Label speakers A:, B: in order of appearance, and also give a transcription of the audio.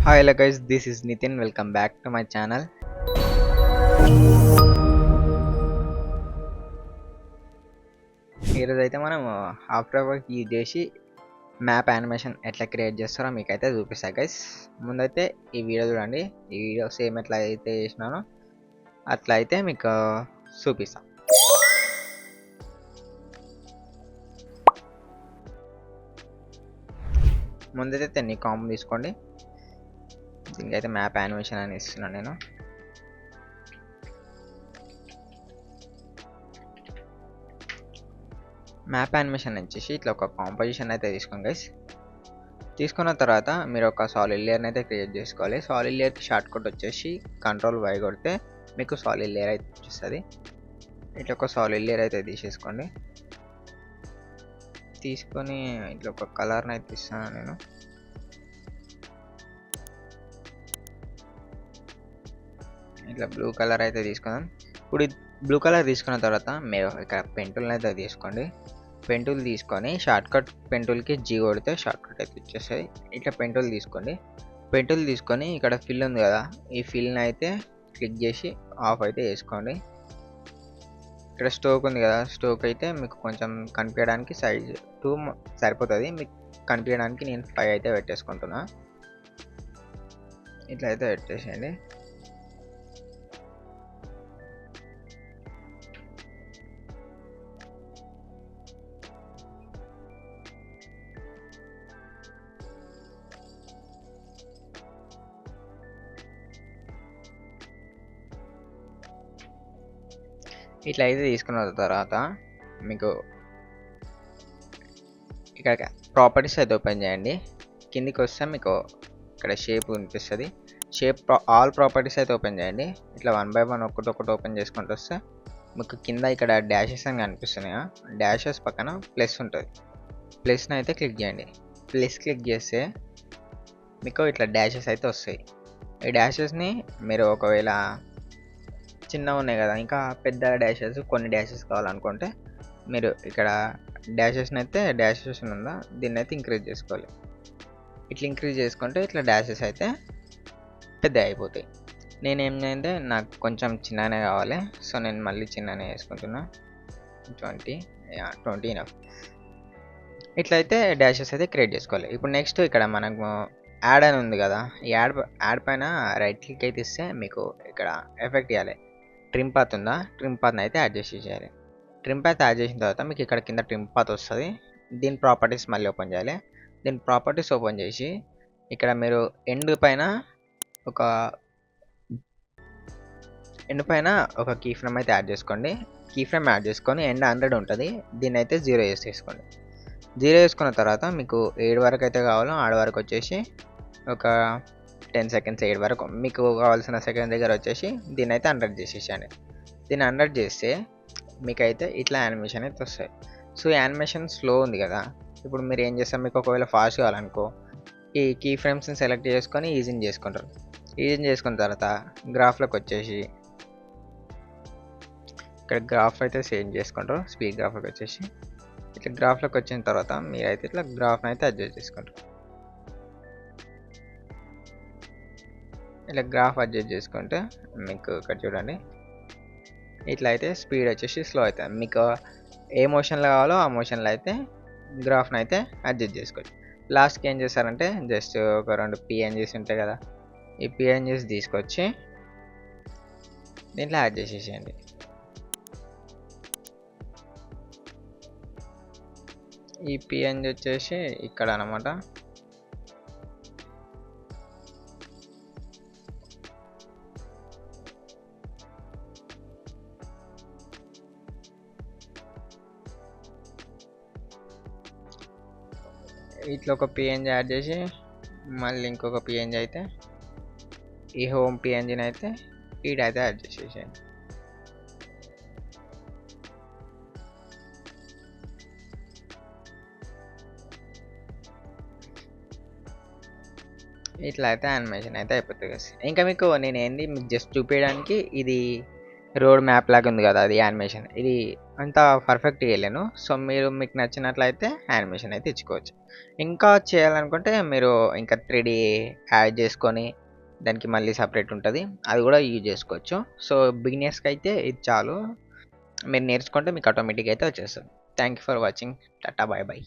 A: Hi hello guys, this is Nitin. Welcome back to my channel. ఈరోజు అయితే మనం after work use చేసి map animation ఎట్లా create చేస్తారో మీకైతే చూపిస్తా గైస్. ముందైతే ఈ వీడియో చూడండి. ఈ వీడియో సేమ్ ఎట్లా అయితే చేసినానో అట్లా అయితే మీకు చూపిస్తా. ముందైతే తెన్ని కాంబో తీసుకోండి. దీనికైతే మ్యాప్ యానిమేషన్ అని ఇస్తున్నాను నేను. మ్యాప్ యానిమేషన్ వచ్చేసి ఇట్లా ఒక కాంపోజిషన్ అయితే తీసుకోండి గైస్. తీసుకున్న తర్వాత మీరు ఒక సాలిడ్ లేయర్ని అయితే క్రియేట్ చేసుకోవాలి. సాలిడ్ లేయర్కి షార్ట్ కట్ వచ్చేసి Ctrl+Y కొడితే మీకు సాలిడ్ లేయర్ అయితే వచ్చేస్తుంది. ఇట్లా ఒక సాలిడ్ లేయర్ అయితే తీసేసుకోండి. తీసుకొని ఇట్లా ఒక కలర్ని అయితే ఇస్తాను నేను. ఇట్లా బ్లూ కలర్ అయితే తీసుకుందాం. ఇప్పుడు బ్లూ కలర్ తీసుకున్న తర్వాత మీరు ఇక్కడ పెన్ టూల్ని అయితే తీసుకోండి. పెన్ టూల్ తీసుకొని షార్ట్ కట్ పెన్ టూల్కి G కొడితే షార్ట్ కట్ అయితే వచ్చేస్తుంది. ఇట్లా పెన్ టూల్ తీసుకోండి. పెన్ టూల్ తీసుకొని ఇక్కడ ఫిల్ ఉంది కదా, ఈ ఫిల్ని అయితే క్లిక్ చేసి ఆఫ్ అయితే చేసుకోండి. ఇక్కడ స్టోక్ ఉంది కదా, స్టోక్ అయితే మీకు కొంచెం కనిపించడానికి సైజ్ 2 సరిపోతుంది. మీకు కనిపించడానికి నేను 5 అయితే పెట్టేసుకుంటున్నా. ఇట్లా అయితే పెట్టేసేయండి. ఇట్లా అయితే తీసుకున్న తర్వాత మీకు ఇక్కడ ప్రాపర్టీస్ అయితే ఓపెన్ చేయండి. కిందికి వస్తే మీకు ఇక్కడ షేప్ కనిపిస్తుంది. ఆల్ ప్రాపర్టీస్ అయితే ఓపెన్ చేయండి. ఇట్లా 1 by 1 ఒక్కటి ఓపెన్ చేసుకుంటూ వస్తే మీకు కింద ఇక్కడ డాషెస్ అని కనిపిస్తున్నాయి. డాషెస్ పక్కన ప్లస్ ఉంటుంది. ప్లస్ని అయితే క్లిక్ చేయండి. ప్లస్ క్లిక్ చేస్తే మీకు ఇట్లా డాషెస్ అయితే వస్తాయి. ఈ డాషెస్ని మీరు ఒకవేళ చిన్నగా ఉన్నాయి కదా, ఇంకా పెద్ద డాషెస్ కొన్ని డాషెస్ కావాలనుకుంటే మీరు ఇక్కడ డాషెస్ని అయితే డాషెస్ ఉందా దీన్ని అయితే ఇంక్రీజ్ చేసుకోవాలి. ఇట్లా ఇంక్రీజ్ చేసుకుంటే ఇట్లా డాషెస్ అయితే పెద్ద అయిపోతాయి. నేనేంటంటే నాకు కొంచెం చిన్ననే కావాలి, సో నేను మళ్ళీ చిన్ననే వేసుకుంటున్నా. 20 ఇనఫ్. ఇట్లయితే డాషెస్ అయితే క్రియేట్ చేసుకోవాలి. ఇప్పుడు నెక్స్ట్ ఇక్కడ మనకు యాడ్ అని ఉంది కదా, ఈ యాడ్ పైన రైట్ క్లిక్ అయితే ఇస్తే మీకు ఇక్కడ ఎఫెక్ట్ ఇవ్వాలి. ట్రిమ్ పాత్ ఉందా, ట్రిమ్ పాత్ని అయితే యాడ్ చేసేయాలి. ట్రిమ్ పాత్ యాడ్ చేసిన తర్వాత మీకు ఇక్కడ కింద ట్రిమ్ పాత్ వస్తుంది. దీని ప్రాపర్టీస్ మళ్ళీ ఓపెన్ చేయాలి. దీని ప్రాపర్టీస్ ఓపెన్ చేసి ఇక్కడ మీరు ఎండ్ పైన ఒక కీ ఫ్రేమ్ అయితే యాడ్ చేసుకోండి. కీ ఫ్రేమ్ యాడ్ చేసుకొని ఎండ్ 100 ఉంటుంది, దీన్ని అయితే 0 చేసేసుకోండి. 0 వేసుకున్న తర్వాత మీకు 7 వరకు అయితే కావాలో ఆడ వరకు వచ్చేసి ఒక 10 సెకండ్స్ 7 వరకు మీకు కావాల్సిన సెకండ్ దగ్గర వచ్చేసి దీన్ని అయితే 100 చేసేసాను. దీన్ని 100 చేస్తే మీకైతే ఇట్లా యానిమేషన్ అయితే వస్తాయి. సో యానిమేషన్ స్లో ఉంది కదా, ఇప్పుడు మీరు ఏం చేస్తారు, మీకు ఒకవేళ ఫాస్ట్ కావాలనుకో ఈ కీ ఫ్రేమ్స్ని సెలెక్ట్ చేసుకొని ఈజింగ్ చేసుకుంటారు. ఈజింగ్ చేసుకున్న తర్వాత గ్రాఫ్లోకి వచ్చేసి ఇక్కడ గ్రాఫ్ అయితే సేవ్ చేసుకుంటారు. స్పీడ్ గ్రాఫ్లోకి వచ్చేసి ఇట్లా గ్రాఫ్లోకి వచ్చిన తర్వాత మీరైతే ఇట్లా గ్రాఫ్ని అయితే అడ్జస్ట్ చేసుకుంటారు. ఇలా గ్రాఫ్ అడ్జస్ట్ చేసుకుంటే మీకు ఇక్కడ చూడండి ఇట్లా అయితే స్పీడ్ వచ్చేసి స్లో అవుతుంది. మీకు ఏ మోషన్లో కావాలో ఆ మోషన్లో అయితే గ్రాఫ్ని అయితే అడ్జస్ట్ చేసుకోవచ్చు. లాస్ట్కి ఏం చేస్తారంటే జస్ట్ ఒక 2 PNGs ఉంటాయి కదా, ఈ PNGs తీసుకొచ్చి దీంట్లో యాడ్ చేసేసేయండి. ఈ PNG వచ్చేసి ఇక్కడ అన్నమాట. ఇట్లా ఒక PNG యాడ్ చేసి మళ్ళీ ఇంకొక PNG అయితే ఈ హోమ్ PNGని అయితే ఈడైతే యాడ్ చేసేసేయండి. ఇట్లా అయితే యానిమేషన్ అయితే అయిపోతుంది కదా. ఇంకా మీకు నేను మీకు జస్ట్ చూపించడానికి ఇది రోడ్ మ్యాప్ లాగా ఉంది కదా, అది యానిమేషన్. ఇది అంత పర్ఫెక్ట్‌గా వేయలేను. సో, మీకు నచ్చినట్లయితే యానిమేషన్ అయితే ఇచ్చుకోవచ్చు. ఇంకా చేయాలనుకుంటే మీరు ఇంకా 3D యాడ్ చేసుకొని దానికి మళ్ళీ సెపరేట్ ఉంటది. అది కూడా యూజ్ చేసుకోవచ్చు. సో, బిగినర్స్‌కి అయితే ఇది చాలు. మీరు నేర్చుకుంటే మీకు ఆటోమేటిక్‌గా అయితే వచ్చేస్తది. Thank you for watching. Tata. By by.